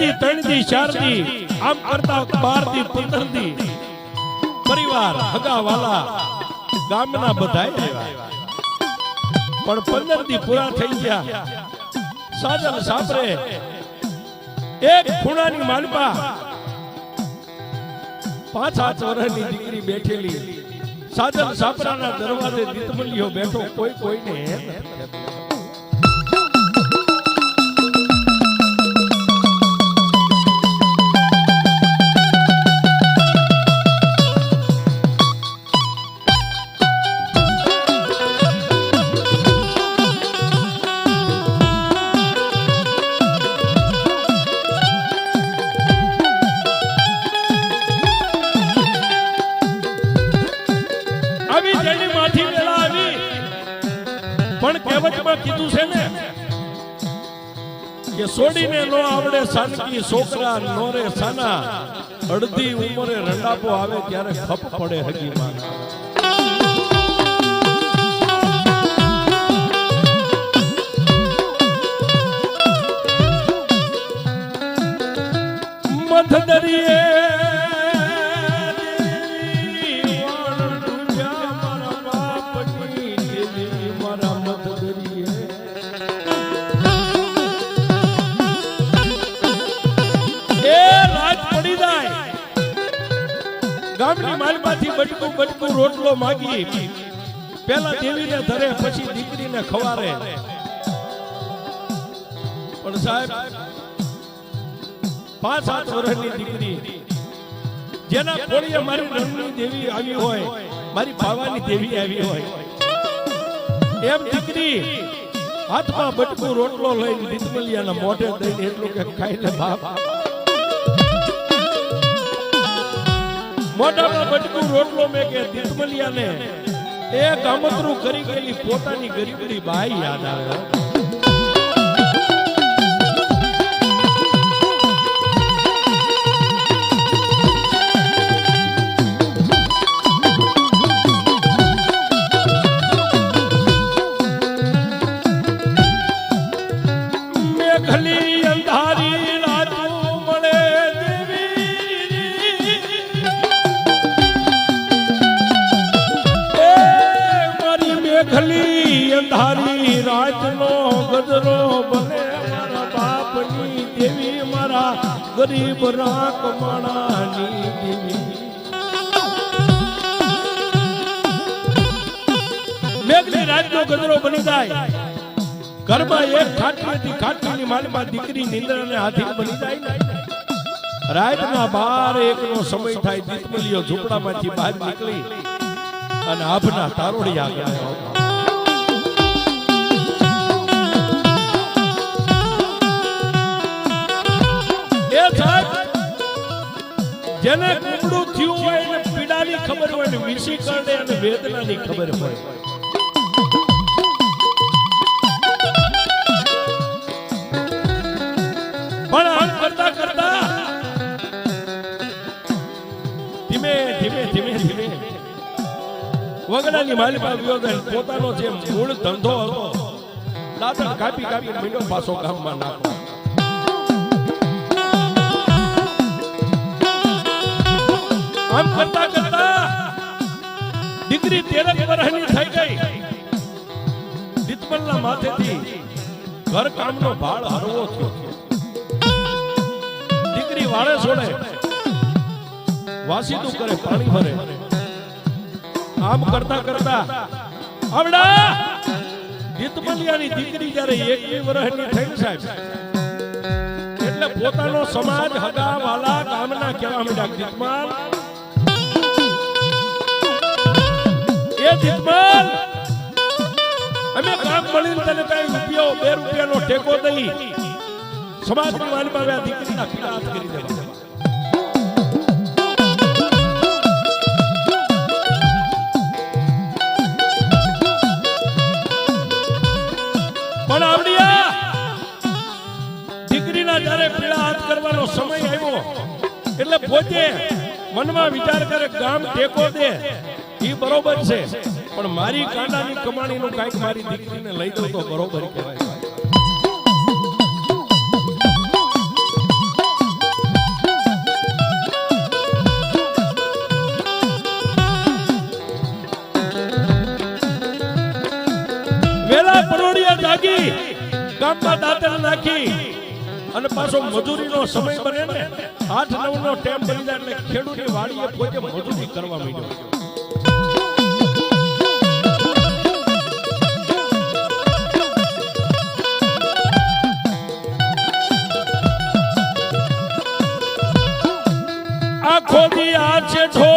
દી 3 દી 4 દી આમ કરતા 12 દી 15 દી પરિવાર હગા વાલા ગામના બધાય આવ્યા પણ 15 દી પૂરા થઈ ગયા સાજલ સાપરે એક ખૂણાની માલપા 5-7 વર્ષની દીકરી બેઠેલી સાજલ સાપરાના દરવાજે દીતમલિયો બેઠો કોઈને પણ કહેવતમાં કીધું છે ને કે સોડીને નો આવડે સાનકી છોકરા નો રે સાના અડધી ઉંમરે રંડાપો આવે ત્યારે ખપ પડે હકીમાં મધદરીએ ગામની માલમાંથી બટકું રોટલો માગી પેલા દેવીને ધરે પછી દીકરીને ખવારે પણ સાહેબ 5-7 વર્ષની દીકરી જેના કોળીએ મારી રણની દેવી આવી હોય મારી ભાવાની દેવી આવી હોય એમ દીકરી હાથમાં બટકું રોટલો લઈને દીતમલિયાના મોઢે દઈને એટલું કે ખાઈ લે બાપ મોઢામાં બટકું રોટલો મેં કે દીતમલિયાને એ ગામતરું કરી ગયેલી પોતાની ગરીબડી બાઈ યાદ આવે મેઘલી અંધારી રાતું મળે મેઘલી અંધારી રાતનો ગજરો બને મારા બાપની દેવી મારા ગરીબ રાખ માણાની દેવી મેઘલી રાતનો ગજરો બની જાય ઘરમાં એક ખાટલીથી ખાટલીની માલમાં દીકરી નિંદ્રાને હાથી બની જાય રાતના 12-1 નો સમય થાય દીતમલિયો ઝૂંપડામાંથી બહાર નીકળી અને આભના તારોડિયા ગયા એ સાહેબ જેને કુમડું થયું હોય એને પીડાની ખબર હોય ને વિષી કરડે અને વેદનાની ખબર હોય પણ આમ કરતા કરતા ધીમે વગડાની માલિકા વિયોદન પોતાનો જે મૂળ ધંધો હતો દાદા કાપી મીંડો પાછો ગામમાં નાખો આમ કરતા કરતા દીકરી 13 વર્ષની થઈ ગઈ દીતમલના માથેથી ઘર કામનો ભાળ હરવો થયો દીકરી વાળે છોડે વાસીદું કરે પાણી ભરે આમ કરતા કરતા આવડા દીતમલિયાની દીકરી જ્યારે 21 વર્ષની થઈ સાહેબ એટલે પોતાનો સમાજ હગા વાલા ગામના કહેવા માંડ્યા દીતમલ એ દીતમલ અમે કામ મળીને તને કઈ રૂપિયો 2 રૂપિયાનો ટેકો દઈ સમાજની માલમાં આ દીકરીના પીડા હાથ કરી દેવા પણ આવડિયા દીકરીના જ્યારે પીડા હાથ કરવાનો સમય આવ્યો એટલે પોતે મનમાં વિચાર કરે ગામ ટેકો દે ઈ બરોબર છે પણ મારી કાંડાની કમાણીનું કાંઈક મારી દીકરીને લઈ દઉં તો બરોબર કહેવાય કામમાં દાંતણ નાખી અને પાછો મજૂરીનો સમય બને ને 8-9 નો ટાઈમ બની જાય એટલે ખેડૂતની વાડીએ પોતે મજૂરી કરવા માંડ્યો. આખો દી આ શેઠો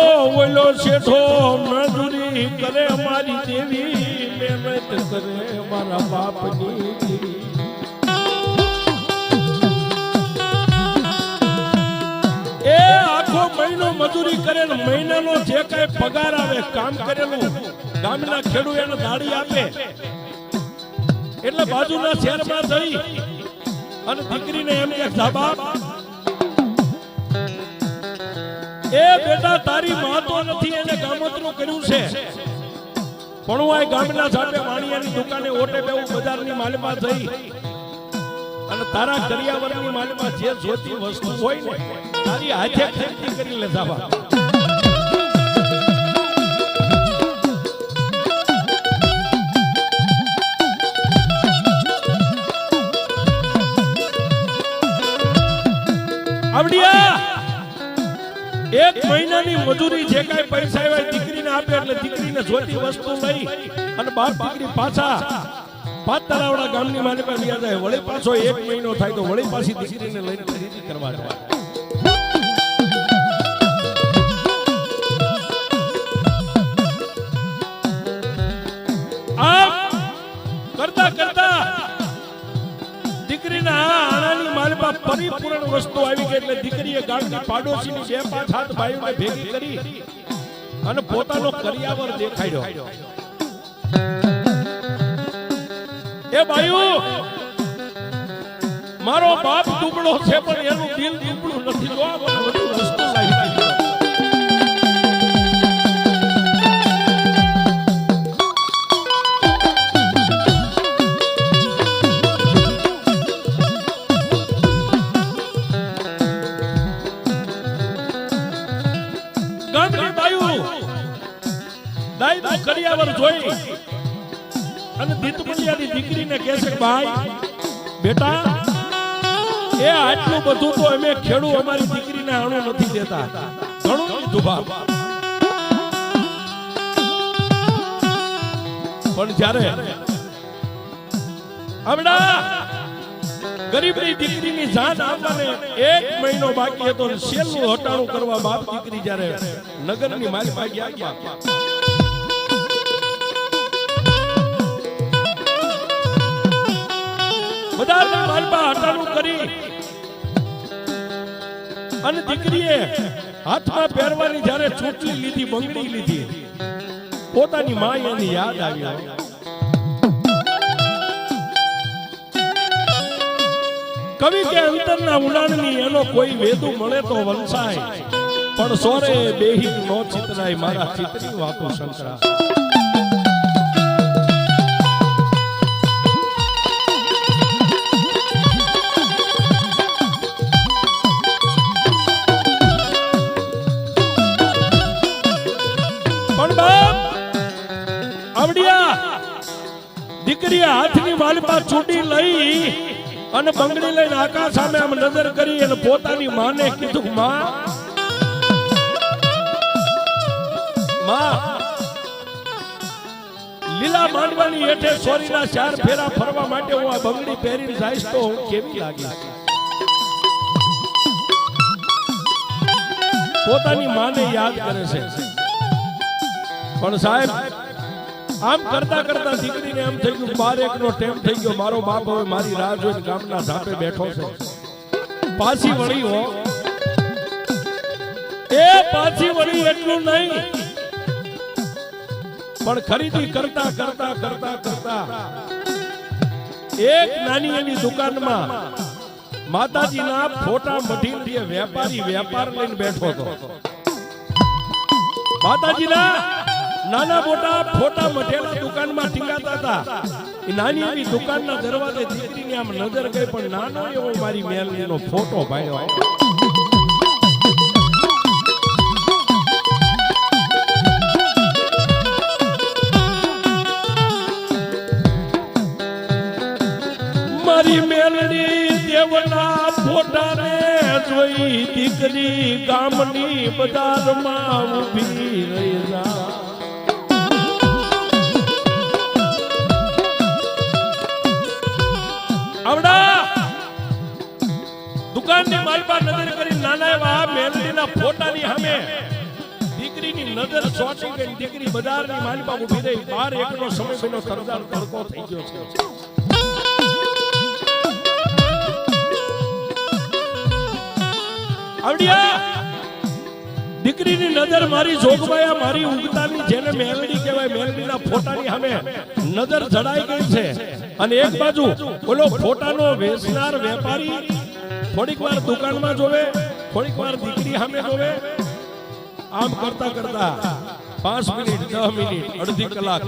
ઓલો શેઠો મજૂરી કરે અમારી દેવી મહેનત કરે મારા બાપની. એ આખો મહિનો મજૂરી કરે ને મહિનાનો જે કઈ પગાર આવે કામ કરેલું ગામના ખેડૂત એને દાડી આપે એટલે બાજુના શહેરમાં જઈ અને દીકરીને એમ કે સાબાપ એ બેટા તારી માં તો નથી એને ગામોતરું કર્યું છે પણ હું આ ગામના સાપે વાણિયાની દુકાને ઓટે બેવું બજારની માલમાં જઈ અને તારા કરિયાવરની માલમાં જે જોતી વસ્તુ હોય ને તારી હાથે ખરીદી કરી લે સાબા. આવડિયા એક મહિનાની મજૂરી જે કાંઈ પૈસા આવ્યા દીકરીને આપે એટલે દીકરીને જોતી વસ્તુ લઈ અને બાપ દીકરી પાછા 5 તળાવડા ગામની માલિકા વ્યા જાય. વળી પાછો 1 મહિનો થાય તો વળી પાછી દીકરીને લઈને ખરીદી કરવા જાય. આમ કરતા કરતા દીકરીના આણાની માલમાં પરિપૂર્ણ વસ્તુ આવી ગઈ એટલે દીકરીએ ગામની પાડોશીની 2-5 હાથ ભાઈઓને ભેગી કરી અને પોતાનો કરિયાવર દેખાડ્યો. એ ભાઈઓ મારો બાપ દુબળો છે પણ એનું દિલ દુબળું નથી. જો આ બધું વસ્તુ લાવી દીધી. કરિયાવર જોઈ અને દીતમલિયાની દીકરીને કહે છે ભાઈ બેટા એ આટલું બધું તો અમે ખેડૂ અમારી દીકરીને આણું નથી દેતા ઘણું લીધું બાપ પણ જ્યારે આવડા ગરીબની દીકરીની જાન આવવાને 1 મહિનો બાકી હતો શેલનું હટાણું કરવા બાપ દીકરી જ્યારે નગરની માલમાં ગયા બધાના માલમાં હટાણું કરી અને દીકરીએ હાથમાં પહેરવાની જ્યારે ચોટલી લીધી બંગડી લીધી પોતાની માં એની યાદ આવી. કવિ કે અંતરના ઉડાણની એનો કોઈ વેદુ મળે તો વંશાય પણ સોરે બેહી નો ચિતરાય મારા ચિતરી વાતો શંકરા. દીકરીએ હાથની વાલમાં ચૂંટી લઈ અને બંગડી લઈને આકાશ સામે આમ નજર કરી અને પોતાની માને કીધું માં લીલા માંડવાની હેઠે સોરીના 4 ફેરા ફરવા માટે હું આ બંગડી પહેરીને જઈશ તો હું કેવી લાગીશ. પોતાની માને યાદ કરે છે પણ સાહેબ આમ કરતા કરતા દીકરીને એમ થઈ ગયું 12 નો ટાઈમ થઈ ગયો મારો બાપ હવે મારી રાહ જોઈને ગામના ધાપે બેઠો છે. પાછી વળી હો એ પાછી વળી એટલું નહીં પણ ખરીદી કરતા કરતા કરતા કરતા એક નાની એની દુકાનમાં માતાજીના ફોટા મઢીને વેપારી વેપાર લઈને બેઠો હતો. માતાજીના નાના મોટા ફોટા મઢેલા દુકાનમાં ટીંગાતા હતા. એ નાની એવી દુકાનના દરવાજે દીકરીની આમ નજર ગઈ પણ નાનો એવો મારી મેલડીનો ફોટો ભાળ્યો. મારી દીકરી ગામની બજારમાં ઊભી રહી જા આવડા દુકાનની માલપા નજર કરી નાના એવા મેલડીના ફોટાની સામે દીકરીની નજર ચોટી ગઈ દીકરી બજારની માલપા ઊભી રહી બાર એકનો સમય બનો સરદાર તડકો થઈ ગયો છે આવડિયા દીકરીની નજર મારી જોગમાયા મારી ઉગતાની જેને મેલડી કહેવાય મેલડીના ફોટાની સામે નજર જડાઈ ગઈ છે અને એક બાજુ બોલો ફોટાનો વેચનાર વેપારી થોડીક વાર દુકાનમાં જોવે થોડીક વાર દીકરી સામે જોવે આમ કરતા કરતા 5 મિનિટ 10 મિનિટ અડધી કલાક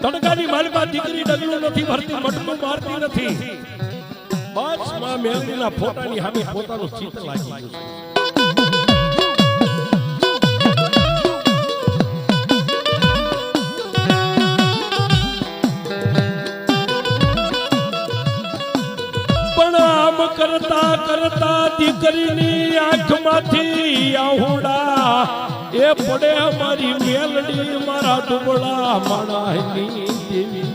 તડકાની માલમાં દીકરી ડગલું નથી ભરતી મટકું મારતી નથી બસ માં મેલડીના ફોટાની સામે પોતાનું ચિત્ત લાગી ગયું કરતા કરતા દીકરીની આંખમાંથી આહુડા એ પડે મારી મેલડી મારા દુબળા માણાની દેવી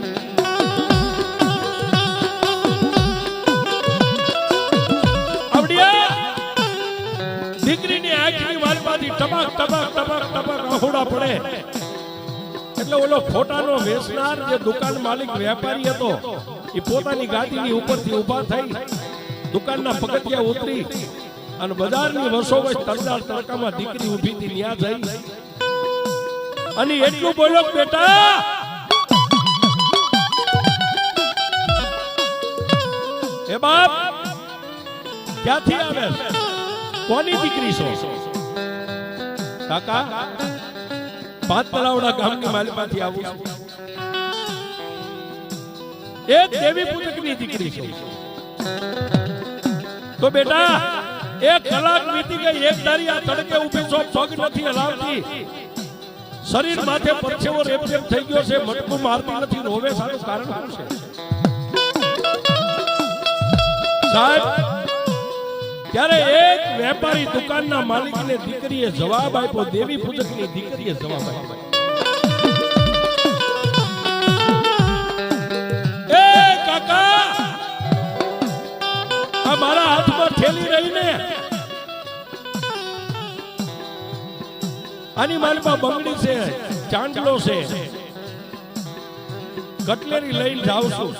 આવડિયા દીકરીની આંખની વાલમાંથી ટપક ટપક ટપક ટપક આહુડા પડે એટલે ઓલો ફોટાનો વેચનાર જે દુકાન માલિક વેપારી હતો એ પોતાની ગાડીની ઉપરથી ઊભા થઈ દુકાનના પગથિયા ઉતરી અને બજારની વસોવચ તરદાર તડકામાં દીકરી ઊભી હતી ત્યાં જઈ અને એટલું બોલ્યો બેટા એ બાપ ક્યાંથી આવે કોની દીકરી છો કાકા પાંચ તલાવડા ગામની માલમાંથી આવું છું એક દેવી પૂજકની દીકરી છો તો બેટા એક કલાક વીતી ગઈ એક ધારી આ તડકે ઊભી છો પગ નથી હલાવતી શરીર માથે પરસેવો રેપરેપ થઈ ગયો છે મટકું મારતી નથી રોવે સારું કારણ શું છે સાહેબ ત્યારે એક વેપારી દુકાનના માલિકને દીકરીએ જવાબ આપ્યો દેવી પૂજકની દીકરીએ જવાબ આપ્યો એ કાકા મારા હાથમાં થેલી રહીને આની માલમાં બંગડી છે ચાંદલો છે કટલેરી લઈને જાઉં છું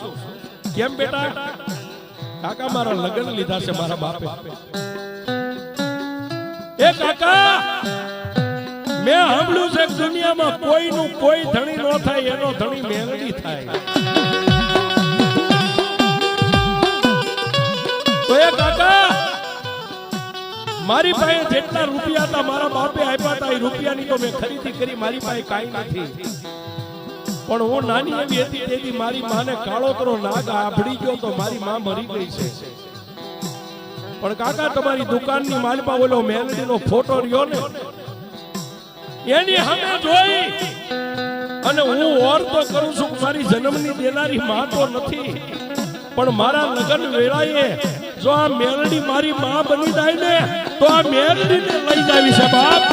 કેમ બેટા કાકા મારા લગ્ન લીધા છે મારા બાપે એ કાકા મેં સાંભળ્યું છે કે દુનિયામાં કોઈનું કોઈ ધણી ન થાય એનો ધણી મેલડી થાય તો એ કાકા મારી પાસે જેટલા રૂપિયા હતા મારા બાપે આપ્યા હતા એ રૂપિયાની તો મેં ખરીદી કરી મારી પાસે કાંઈ નથી પણ હું નાની એવી હતી તેથી મારી માને કાળોતરો નાગ આભડી ગયો તો મારી માં મરી ગઈ છે પણ કાકા તમારી દુકાનની માલપા ઓલો મેલડીનો ફોટો રહ્યો ને એની સામે જોઈ અને હું ઓર તો કરું છું મારી જન્મની દેનારી માં તો નથી પણ મારા લગ્ન વેળાએ જો આ મેલડી મારી માં બની જાય ને તો આ મેલડીને લઈ જાવી છે બાપ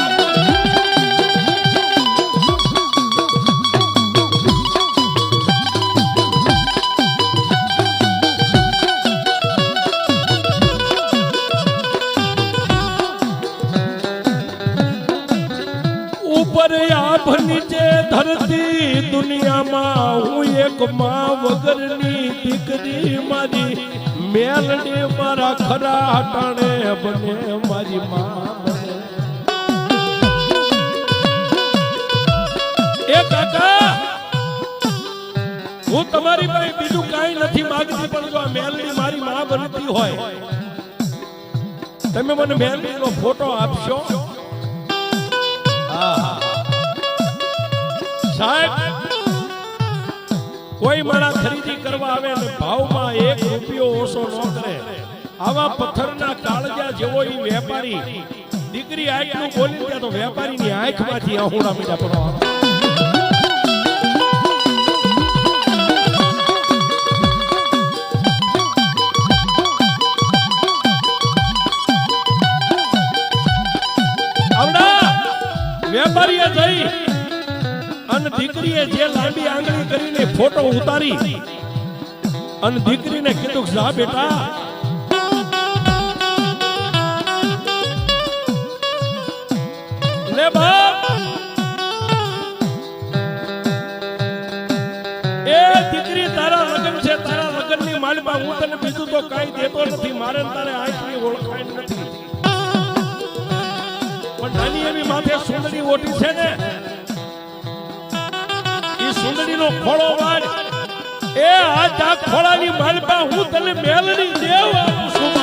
ઉપર આભ નીચે ધરતી દુનિયામાં હું એક માં વગરની દીકરી મારી મેલડી મારા ખરા ટાણે બને મારી માં બને એ કાકા હું તમારી પાસે બીજું કાંઈ નથી માંગતી પણ જો આ મેલડી મારી માં બનતી હોય તમે મને મેલડીનો ફોટો આપશો સાહેબ કોઈ મારા ખરીદી કરવા આવે ને ભાવમાં 1 રૂપિયો ઓછો ન કરે આવા પથ્થરના કાળજા જેવો ઈ વેપારી દીકરી આટલું બોલી ગયા તો વેપારીની આંખમાંથી આહુડા મીઠા પડવા વેપારીએ જઈ અને દીકરીએ જે લાંબી આંગળી કરીને ફોટો ઉતારી અને દીકરીને કીધું જા બેટા લે બાપ એ દીકરી તારા લગ્ન છે તારા લગ્નની માલમાં હું તને બીજું તો કાંઈ દેતો નથી મારે તારે આંખની ઓળખાણ નથી પણ નાની એવી માથે સુંદરી ઓટી છે ને એ સુંદરીનો ખોળો વાળ એ આ ખોળાની માલમાં હું તને મેલડી દેવ આપું છું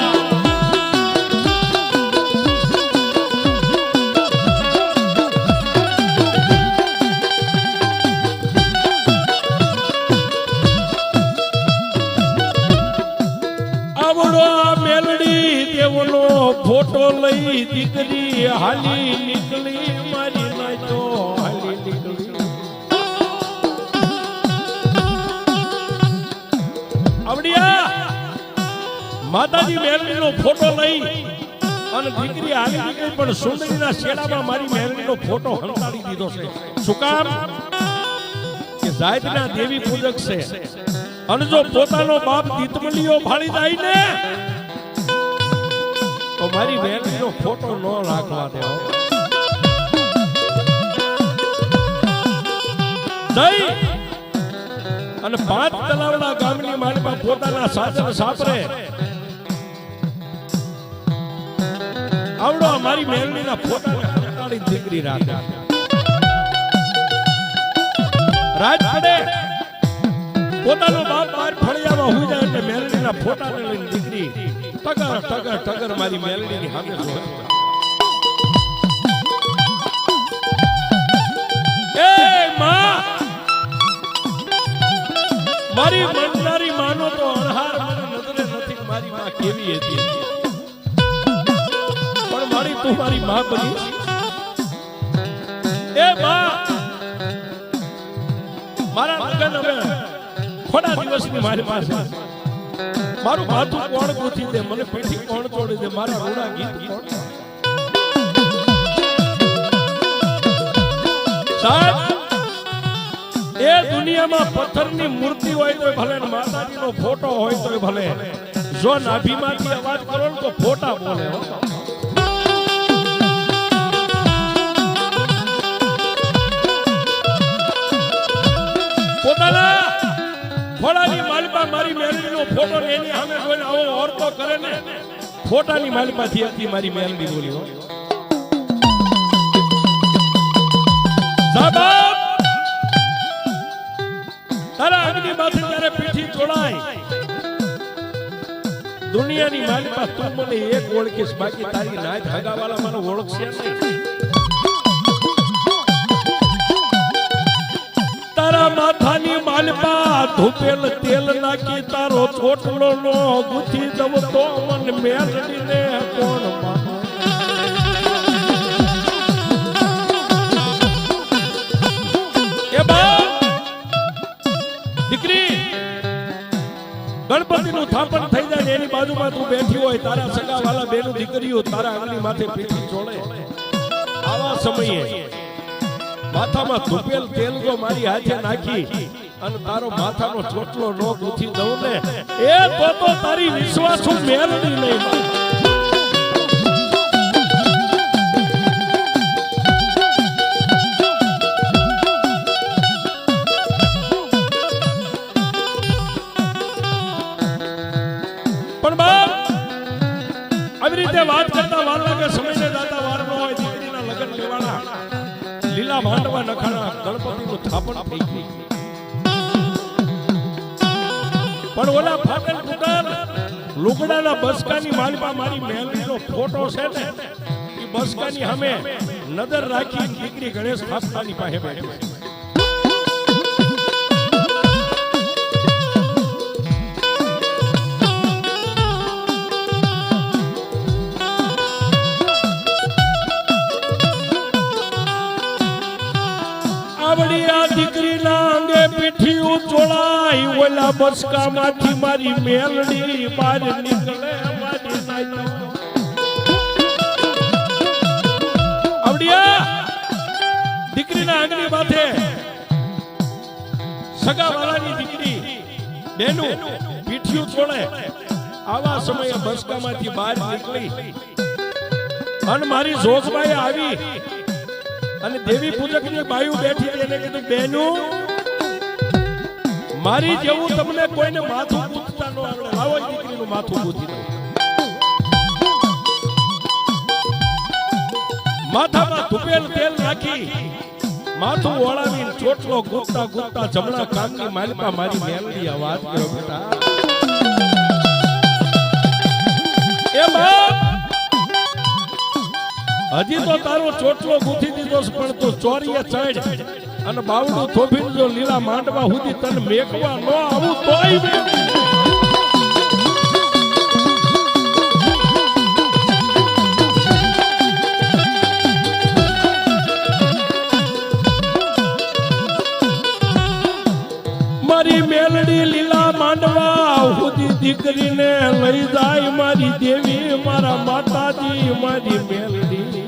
ફોટો લઈ દીકરી હાલી નીકળી મારી નાચો હાલી નીકળી આવડિયા માતાજી મેલડીનો ફોટો લઈ અને દીકરી હાલી નીકળી પણ સુંદરીના શેડામાં મારી મેલડીનો ફોટો હંતાડી દીધો છે શું કામ કે જાતના દેવી પૂજક છે અને જો પોતાનો બાપ દીતમલીઓ ભાળી જાય ને તો મારી બેનનો ફોટો ન રાખવા દેવો જઈ અને 5 તલાવડા ગામની માલમાં પોતાના સાસર સાપરે આવડો મારી મેલડીના ફોટાને હટાડી દીકરી રાખે રાત પડે પોતાનો બાપ બહાર ફળિયામાં હોઈ જાય એટલે મેલડીના ફોટાને લઈને દીકરી ટગર ટગર ટગર મારી મેલડીની સામે જોવે એ માં મારી મંડારી માનો તો અણહાર મને નજરે નથી મારી માં કેવી હતી પણ મારી તું મારી માં બની એ માં મારા લગન હવે થોડા દિવસની મારી પાસે મારું માથું કોણ ગોથી દે મને પીઠી કોણ તોડી દે મારા રૂડા ગીત કોણ સાહેબ એ દુનિયામાં પથ્થરની મૂર્તિ હોય તો ભલે માતાજીનો ફોટો હોય તો ભલે જો નાભીમાંથી અવાજ કરો તો ફોટા બોલે પોતાના ફોડાની માલમાં મારી મેલડીનો ફોટો ને એની સામે જોઈને આવો ઓરતો કરે ને ફોટાની માલમાંથી હતી મારી મેલડી બોલી હો સાહેબ તારા અગ્નિ માથે ત્યારે પીઠી જોડાય દુનિયાની માલમાં તું મને એક ઓળખીશ બાકી તારી નાત હગાવાલા મને ઓળખશે નહીં તારા માથાની માલમાં ધૂપેલ તેલ નાખી તારો ચોટલો નો ગુથી દવ તો મન મેલડીને કોણ એ બા દીકરી ગણપતિનું થાપણ થઈ જાય એની બાજુમાં તું બેઠી હોય તારા સગા વાલા બેનું દીકરીઓ તારા આંગળી માથે પીઠી ચોળે આવા સમયે માથામાં ધૂપેલ તેલ જો મારી હાથે નાખી અને તારો માથાનો ચોટલો નો ગૂંથી દઉં ને એ તો તારી વિશ્વાસુ મેલડી નહીં પણ બાપ આવી રીતે વાત કરતા વાર લાગે સમયને દાતા વાર ન હોય દીકરીના લગ્ન લેવાના લીલા માંડવા નખાણા ગણપતિનું થાપણ થઈ ગયું પણ ઓલા ફાટલ ફૂટલ લુગડાના બસકાની માલમાં મારી મેલડીનો ફોટો છે ને એ બસકાની સામે નજર રાખી દીકરી ગણેશ થાપતાની પાસે બેઠી દીકરીના અંગે પીઠી ચોળાઈ ઓલા બસકામાંથી મારી મેલડી બહાર નીકળે મારી આવડિયા સગાવાલાની દીકરી બેનું પીઠિયું છોડે આવા સમયે બસકામાંથી બહાર નીકળી અને મારી જોગબાઈ આવી અને દેવી પૂજકની બાયુ બેઠી હતી એને કીધું બેનું મારી જેવું તમને કોઈને માથું પૂછતા ન આવડે લાવો દીકરીનું માથું પૂછી દો માથામાં ધુપેલ તેલ નાખી માથું ઓળાવીને ચોટલો ગુપ્તા ગુપ્તા જમણા કાનની માલિકા મારી મેલડી અવાજ કર્યો બેટા એ બાપ હજી તો તારો ચોટલો ગુથી દીધો પણ તો ચોરીએ ચડ અને બાવડું થોભીને જો લીલા માંડવા સુધી તને મેકવા ન આવું તોય મારી મેલડી લીલા માંડવા સુધી દીકરીને લઈ જાય મારી દેવી મારા માતાજી મારી મેલડી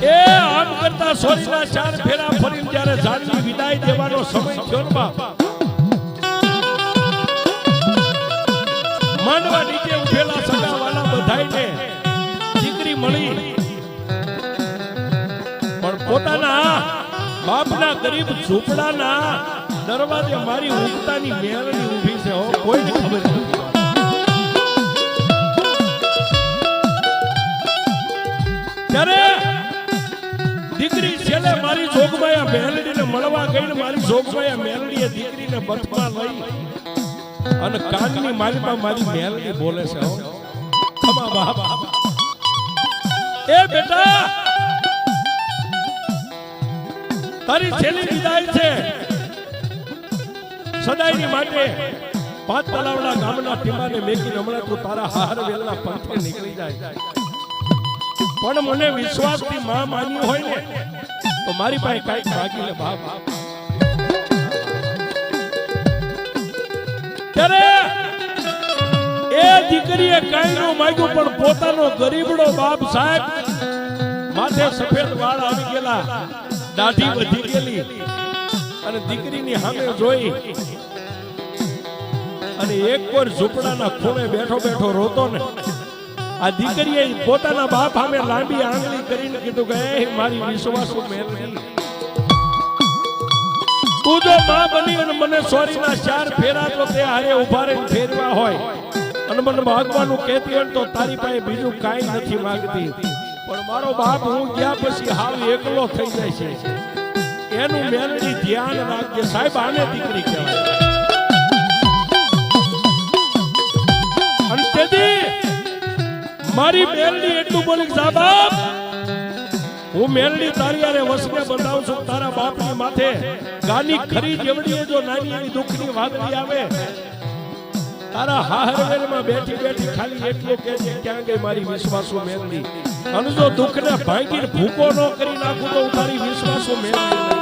એ આમ કરતા સોરીના ચાર ફેરા ફરીને જ્યારે જાનની વિદાય દેવાનો સમય થયો ને બાપ માંડવા નીચે ઉઠેલા સગાવાલા બધાયને દીકરી મળી પણ પોતાના બાપના ગરીબ ઝૂંપડાના દરવાજે મારી ઉગતાની મેલડી ઊભી છે હો કોઈને ખબર નથી ત્યારે દીકરી છેલ્લે મારી જોગમાયા મેલડીને મળવા ગઈને મારી જોગમાયા મેલડીએ દીકરીને બથમાં લઈ અને કાનની માલિકા મારી મેલડી બોલે છે હો ખમા બાપ એ બેટા તારી છેલ્લી વિદાય છે સદાયની માટે પાંચ તલાવડા ગામના ટીમાને મેકીને હમણાં તું તારા હાર વેલના પંથે નીકળી જાય પણ મને વિશ્વાસથી માં માન્યું હોય ને તો મારી પાસે કાંઈક માગી લે બાપ ત્યારે એ દીકરીએ કાંઈ ન માગ્યું પણ પોતાનો ગરીબડો બાપ સાહેબ માથે સફેદ વાળ આવી ગયેલા દાઢી વધી ગયેલી અને દીકરીની સામે જોઈ અને એક વાર ઝૂંપડાના ખૂણે બેઠો બેઠો રોતો ને આ દીકરીએ પોતાના બાપ સામે લાંબી આંગળી કરીને કીધું કે એ મારી વિશ્વાસુ મેલડી તું જો માં બની અને મને સોરીના ચાર ફેરા તો તે હારે ઉભા રહીને ફેરવા હોય અને મને માગવાનું કહેતી હોય તો તારી પાસે બીજું કાંઈ નથી માંગતી પણ મારો બાપ હું ગયા પછી હાવ એકલો થઈ જાય છે એનું મેલડી ધ્યાન રાખજે સાહેબ આને દીકરી કહેવાય અને તેથી મારી મેલડી એટલું બોલી જા બાપ હું મેલડી તારી આરે વસને બંધાવું છું તારા બાપની માથે ગાની ખરી જેવડીએ જો નાની એની દુઃખની વાગડી આવે તારા હાહરવેલમાં બેઠી બેઠી ખાલી એટલું કહેજે ક્યાં ગઈ મારી વિશ્વાસુ મેલડી અને જો દુઃખને ભાંગીને ભૂકો ન કરી નાખું તો તારી વિશ્વાસુ મેલડી